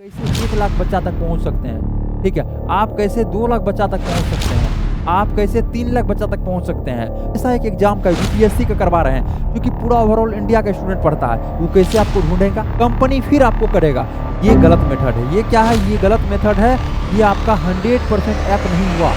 कैसे 1 लाख बच्चा तक पहुंच सकते हैं, ठीक है। आप कैसे 2 लाख बच्चा तक पहुंच सकते हैं, आप कैसे 3 लाख बच्चा तक पहुंच सकते हैं। ऐसा एक एग्जाम का यूपीएससी का करवा रहे हैं क्योंकि पूरा ओवरऑल इंडिया का स्टूडेंट पढ़ता है, वो कैसे आपको ढूंढेगा, कंपनी फिर आपको करेगा। ये गलत मेथड है। ये क्या है? ये गलत मेथड है। ये आपका 100% ऐप नहीं हुआ।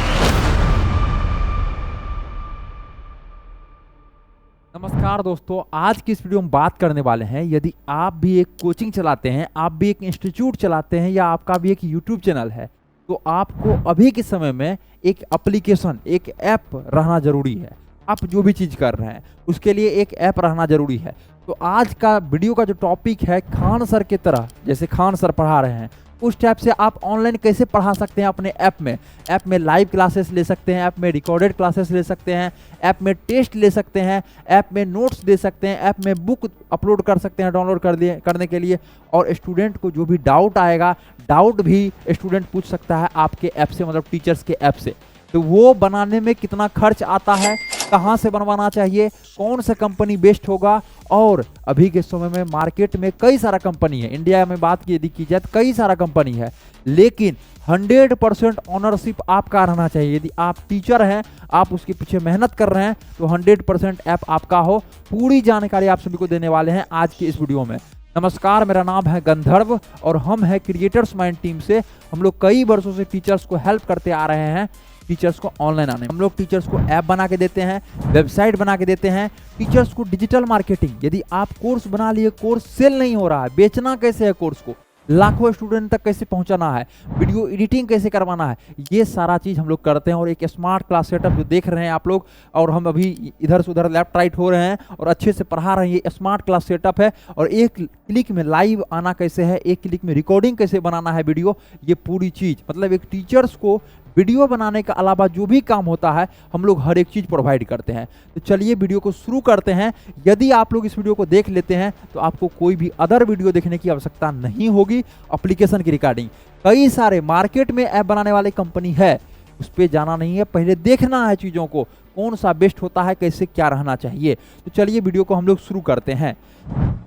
नमस्कार दोस्तों, आज की इस वीडियो में बात करने वाले हैं, यदि आप भी एक कोचिंग चलाते हैं, आप भी एक इंस्टीट्यूट चलाते हैं या आपका भी एक यूट्यूब चैनल है, तो आपको अभी के समय में एक एप्लीकेशन, एक ऐप रहना जरूरी है। आप जो भी चीज़ कर रहे हैं उसके लिए एक ऐप रहना जरूरी है। तो आज का वीडियो का जो टॉपिक है, खान सर की तरह, जैसे खान सर पढ़ा रहे हैं उस टाइप से आप ऑनलाइन कैसे पढ़ा सकते हैं अपने ऐप में। ऐप में लाइव क्लासेस ले सकते हैं, ऐप में रिकॉर्डेड क्लासेस ले सकते हैं, ऐप में टेस्ट ले सकते हैं, ऐप में नोट्स दे सकते हैं, ऐप में बुक अपलोड कर सकते हैं डाउनलोड करने के लिए। और स्टूडेंट को जो भी डाउट आएगा, डाउट भी स्टूडेंट पूछ सकता है आपके ऐप से, मतलब टीचर्स के ऐप से। तो वो बनाने में कितना खर्च आता है, कहाँ से बनवाना चाहिए, कौन सा कंपनी बेस्ट होगा, और अभी के समय में मार्केट में कई सारा कंपनी है। इंडिया में बात की यदि की जाए तो कई सारा कंपनी है, लेकिन 100% ऑनरशिप आपका रहना चाहिए। यदि आप टीचर हैं, आप उसके पीछे मेहनत कर रहे हैं, तो 100% ऐप आपका हो। पूरी जानकारी आप सभी को देने वाले हैं आज की इस वीडियो में। नमस्कार, मेरा नाम है गंधर्व और हम है क्रिएटर्स माइंड टीम से। हम लोग कई वर्षों से टीचर्स को हेल्प करते आ रहे हैं, टीचर्स को ऑनलाइन आने। हम लोग टीचर्स को ऐप बना के देते हैं, वेबसाइट बना के देते हैं, टीचर्स को डिजिटल मार्केटिंग। यदि आप कोर्स बना लिए, कोर्स सेल नहीं हो रहा है, बेचना कैसे है कोर्स को, लाखों स्टूडेंट तक कैसे पहुंचाना है, वीडियो एडिटिंग कैसे करवाना है, ये सारा चीज़ हम लोग करते हैं। और एक स्मार्ट क्लास सेटअप जो देख रहे हैं आप लोग, और हम अभी इधर से उधर लेफ्ट राइट हो रहे हैं और अच्छे से पढ़ा रहे हैं, ये स्मार्ट क्लास सेटअप है। और एक क्लिक में लाइव आना कैसे है, एक क्लिक में रिकॉर्डिंग कैसे बनाना है वीडियो, ये पूरी चीज़, मतलब एक टीचर्स को वीडियो बनाने के अलावा जो भी काम होता है हम लोग हर एक चीज़ प्रोवाइड करते हैं। तो चलिए वीडियो को शुरू करते हैं। यदि आप लोग इस वीडियो को देख लेते हैं तो आपको कोई भी अदर वीडियो देखने की आवश्यकता नहीं होगी। एप्लीकेशन की रिकॉर्डिंग, कई सारे मार्केट में ऐप बनाने वाले कंपनी है, उस पर जाना नहीं है, पहले देखना है चीज़ों को, कौन सा बेस्ट होता है, कैसे क्या रहना चाहिए। तो चलिए वीडियो को हम लोग शुरू करते हैं।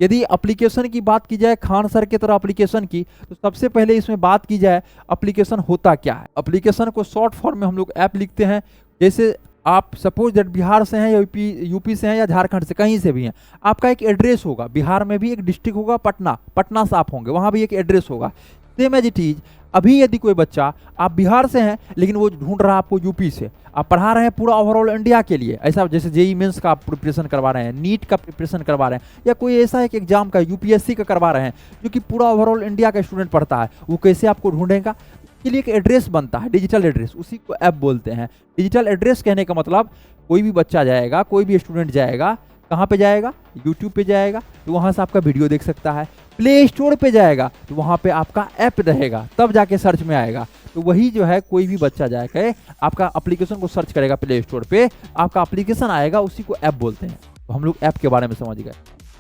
यदि एप्लीकेशन की बात की जाए, खान सर की तरह एप्लीकेशन की, तो सबसे पहले इसमें बात की जाए एप्लीकेशन होता क्या है। एप्लीकेशन को शॉर्ट फॉर्म में हम लोग ऐप लिखते हैं। जैसे आप सपोज दैट बिहार से हैं या यूपी से हैं या झारखंड से, कहीं से भी हैं, आपका एक एड्रेस होगा। बिहार में भी एक डिस्ट्रिक्ट होगा, पटना से आप होंगे, वहाँ भी एक एड्रेस होगा। सेम एज इट इज, अभी यदि कोई बच्चा, आप बिहार से हैं लेकिन वो ढूंढ रहा है आपको यूपी से, आप पढ़ा रहे हैं पूरा ओवरऑल इंडिया के लिए, ऐसा जैसे जेईई मेंस का आप प्रिपरेशन करवा रहे हैं, नीट का प्रिपरेशन करवा रहे हैं, या कोई ऐसा एक एग्जाम का यूपीएससी का करवा रहे हैं जो कि पूरा ओवरऑल इंडिया का स्टूडेंट पढ़ता है, वो कैसे आपको ढूंढेगा। के लिए एक एड्रेस बनता है, डिजिटल एड्रेस, उसी को ऐप बोलते हैं। डिजिटल एड्रेस कहने का मतलब, कोई भी बच्चा जाएगा, कोई भी स्टूडेंट जाएगा, कहाँ पे जाएगा, यूट्यूब पे जाएगा तो वहाँ से आपका वीडियो देख सकता है। प्ले स्टोर पे जाएगा तो वहाँ पे आपका ऐप रहेगा, तब जाके सर्च में आएगा। तो वही जो है, कोई भी बच्चा जाएगा आपका एप्लीकेशन को सर्च करेगा प्ले स्टोर पे, आपका एप्लीकेशन आएगा, उसी को ऐप बोलते हैं। तो हम लोग ऐप के बारे में समझ गए।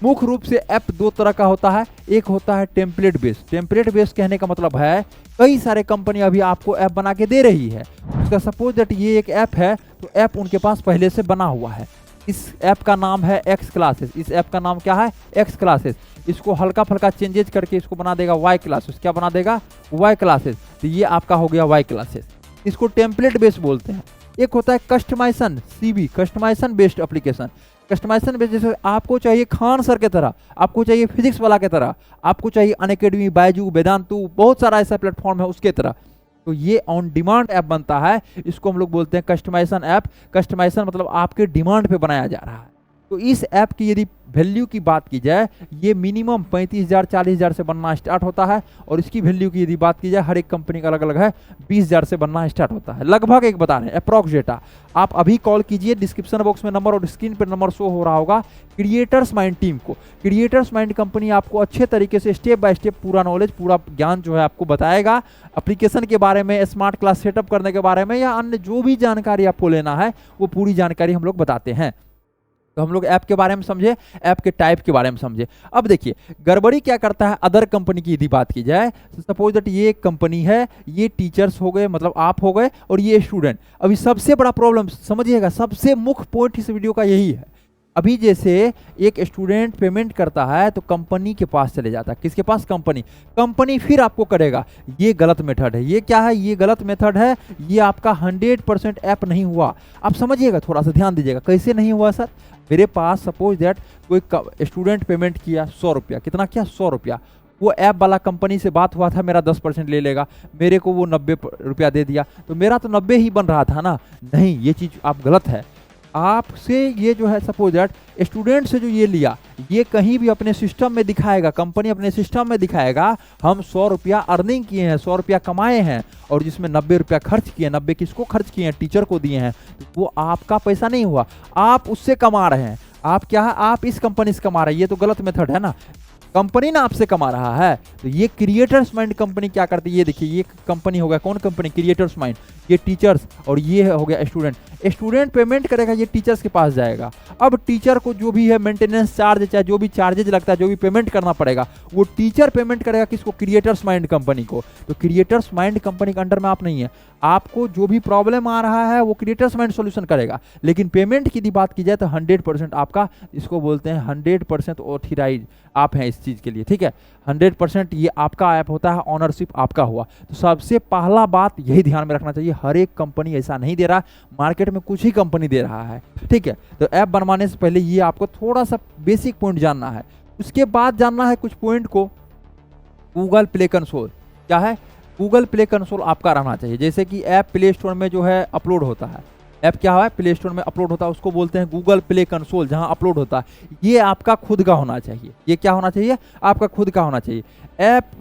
मुख्य रूप से ऐप दो तरह का होता है। एक होता है टेम्पलेट बेस्ड। टेम्पलेट बेस्ड कहने का मतलब है, कई सारे कंपनी अभी आपको ऐप बना के दे रही है। उसका सपोज दैट ये एक ऐप है, तो ऐप उनके पास पहले से बना हुआ है। इस ऐप का नाम है एक्स क्लासेस। इस ऐप का नाम क्या है? X classes. इसको हल्का फल्का चेंजेज करके इसको बना देगा वाई क्लासेस। क्या बना देगा? Y classes. तो ये आपका हो गया वाई क्लासेस। इसको टेम्पलेट बेस्ड बोलते हैं। एक होता है customization, CB, customization based application. Customization based, जैसे आपको चाहिए खान सर की तरह, आपको चाहिए फिजिक्स वाला की तरह, आपको चाहिए अनअकैडमी, बायजू, वेदांतु, बहुत सारा ऐसा प्लेटफॉर्म है उसके तरह, तो ये ऑन डिमांड ऐप बनता है। इसको हम लोग बोलते हैं कस्टमाइजेशन ऐप। कस्टमाइजेशन मतलब आपके डिमांड पे बनाया जा रहा है। तो इस ऐप की यदि वैल्यू की बात की जाए, ये मिनिमम 35,000 40,000 से बनना स्टार्ट होता है। और इसकी वैल्यू की यदि बात की जाए, हर एक कंपनी का अलग अलग है, 20,000 से बनना स्टार्ट होता है। लगभग एक बता रहे हैं, अप्रॉक्स डेटा। आप अभी कॉल कीजिए, डिस्क्रिप्शन बॉक्स में नंबर और स्क्रीन पर नंबर शो हो रहा होगा, क्रिएटर्स माइंड टीम को। क्रिएटर्स माइंड कंपनी आपको अच्छे तरीके से स्टेप बाय स्टेप पूरा नॉलेज, पूरा ज्ञान जो है आपको बताएगा। एप्लीकेशन के बारे में, स्मार्ट क्लास सेटअप करने के बारे में, या अन्य जो भी जानकारी आपको लेना है, वो पूरी जानकारी हम लोग बताते हैं। तो हम लोग ऐप के बारे में समझे, ऐप के टाइप के बारे में समझे। अब देखिए गड़बड़ी क्या करता है अदर कंपनी की यदि बात की जाए, सपोज दैट ये एक कंपनी है, ये टीचर्स हो गए, मतलब आप हो गए, और ये स्टूडेंट। अभी सबसे बड़ा प्रॉब्लम समझिएगा, सबसे मुख्य पॉइंट इस वीडियो का यही है। अभी जैसे एक स्टूडेंट पेमेंट करता है तो कंपनी के पास चले जाता है, किसके पास? कंपनी। कंपनी फिर आपको करेगा, ये गलत मेथड है। ये क्या है? ये गलत मेथड है, ये आपका 100% ऐप नहीं हुआ। आप समझिएगा, थोड़ा सा ध्यान दीजिएगा। कैसे नहीं हुआ सर? मेरे पास सपोज दैट कोई स्टूडेंट पेमेंट किया 100 रुपया, कितना किया? 100 रुपया। वो ऐप वाला कंपनी से बात हुआ था, मेरा 10% ले लेगा, मेरे को वो 90 रुपया दे दिया, तो मेरा तो 90 ही बन रहा था ना। नहीं, ये चीज़ आप गलत है। आपसे ये जो है सपोज दैट स्टूडेंट से जो ये लिया, ये कहीं भी अपने सिस्टम में दिखाएगा, कंपनी अपने सिस्टम में दिखाएगा हम 100 रुपया अर्निंग किए हैं, 100 रुपया कमाए हैं, और जिसमें 90 रुपया खर्च किए। 90 किसको खर्च किए हैं? टीचर को दिए हैं। तो वो आपका पैसा नहीं हुआ, आप उससे कमा रहे हैं। आप क्या है? आप इस कंपनी से कमा रहे हैं। ये तो गलत मेथड है ना, कंपनी ना आपसे कमा रहा है। तो ये क्रिएटर्स माइंड कंपनी क्या करती है? ये देखिए, ये कंपनी हो गया, कौन कंपनी? Creators mind. ये टीचर्स, और ये हो गया स्टूडेंट। स्टूडेंट पेमेंट करेगा, ये टीचर्स के पास जाएगा। अब टीचर को जो भी है मेंटेनेंस चार्ज, चाहे जो भी चार्जेज लगता है, जो भी पेमेंट करना पड़ेगा, वो टीचर पेमेंट करेगा किसको? क्रिएटर्स माइंड कंपनी को। तो क्रिएटर्स माइंड कंपनी के अंडर में आप नहीं है। आपको जो भी प्रॉब्लम आ रहा है वो क्रिएटर्स माइंड सॉल्यूशन करेगा। लेकिन पेमेंट की बात की जाए तो 100% आपका, इसको बोलते हैं 100% ऑथराइज आप हैं इस चीज़ के लिए, ठीक है। 100% ये आपका ऐप होता है, ऑनरशिप आपका हुआ। तो सबसे पहला बात यही ध्यान में रखना चाहिए, हर एक कंपनी ऐसा नहीं दे रहा, मार्केट में कुछ ही कंपनी दे रहा है, ठीक है। तो ऐप बनवाने से पहले ये आपको थोड़ा सा बेसिक पॉइंट जानना है। उसके बाद जानना है कुछ पॉइंट को। गूगल प्ले कंसोल क्या है? गूगल प्ले कंसोल आपका रहना चाहिए। जैसे कि ऐप प्ले स्टोर में जो है अपलोड होता है, ऐप क्या है? प्ले स्टोर में अपलोड होता है, उसको बोलते हैं गूगल प्ले कंसोल, जहां अपलोड होता है। ये आपका खुद का होना चाहिए। ये क्या होना चाहिए? आपका खुद का होना चाहिए। ऐप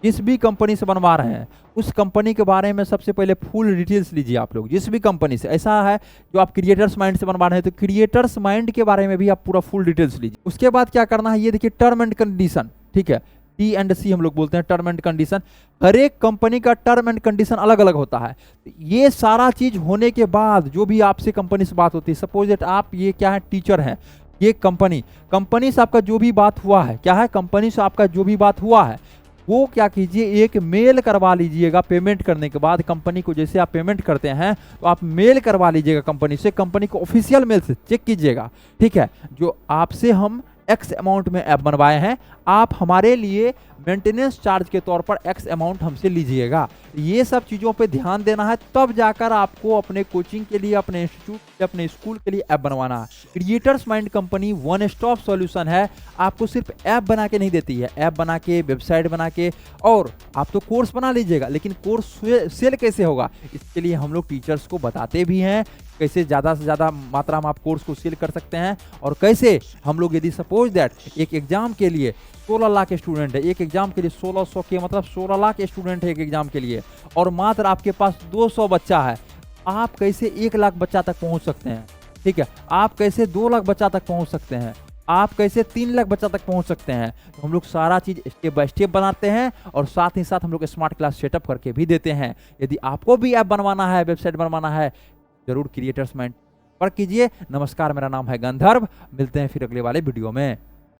जिस भी कंपनी से बनवा रहे हैं, उस कंपनी के बारे में सबसे पहले फुल डिटेल्स लीजिए आप लोग। जिस भी कंपनी से, ऐसा है जो आप क्रिएटर्स माइंड से बनवा रहे हैं, तो क्रिएटर्स माइंड के बारे में भी आप पूरा फुल डिटेल्स लीजिए। उसके बाद क्या करना है? ये देखिए, टर्म एंड कंडीशन, ठीक है। T&C हम लोग बोलते हैं, टर्म एंड कंडीशन। हर एक कंपनी का टर्म एंड कंडीशन अलग अलग होता है। ये सारा चीज होने के बाद जो भी आपसे कंपनी से बात होती है, सपोज दैट आप ये क्या है? टीचर हैं। ये कंपनी से आपका जो भी बात हुआ है, क्या है? कंपनी से आपका जो भी बात हुआ है, वो क्या कीजिए? एक मेल करवा लीजिएगा पेमेंट करने के बाद। कंपनी को जैसे आप पेमेंट करते हैं तो आप मेल करवा लीजिएगा कंपनी से। कंपनी को ऑफिशियल मेल से चेक कीजिएगा, ठीक है। जो आपसे हम एक्स अमाउंट में ऐप बनवाए हैं, आप हमारे लिए मेंटेनेंस चार्ज के तौर पर एक्स अमाउंट हमसे लीजिएगा। ये सब चीज़ों पे ध्यान देना है, तब जाकर आपको अपने कोचिंग के लिए, अपने इंस्टीट्यूट, अपने स्कूल के लिए ऐप बनवाना है। Creators mind company one stop solution है। आपको सिर्फ ऐप बना के नहीं देती है, ऐप बना के, वेबसाइट बना के, और आप तो कोर्स बना लीजिएगा, लेकिन कोर्स सेल कैसे होगा, इसके लिए हम लोग टीचर्स को बताते भी हैं कैसे ज़्यादा से ज़्यादा मात्रा में आप कोर्स को सेल कर सकते हैं। और कैसे हम लोग, यदि सपोज दैट एक एग्जाम के लिए 16 लाख स्टूडेंट है, एक एग्जाम के लिए 1600 के मतलब 16 लाख स्टूडेंट है एक एग्जाम के लिए, और मात्र आपके पास 200 बच्चा है, आप कैसे 1 लाख बच्चा तक पहुंच सकते हैं, ठीक है। आप कैसे 2 लाख बच्चा तक पहुंच सकते हैं, आप कैसे 3 लाख बच्चा तक पहुंच सकते हैं। तो हम लोग सारा चीज स्टेप बाय स्टेप बनाते हैं, और साथ ही साथ हम लोग स्मार्ट क्लास सेटअप करके भी देते हैं। यदि आपको भी ऐप बनवाना है, वेबसाइट बनवाना है, जरूर क्रिएटर्स माइंड पर कीजिए। नमस्कार, मेरा नाम है गंधर्व। मिलते हैं फिर अगले वाले वीडियो में।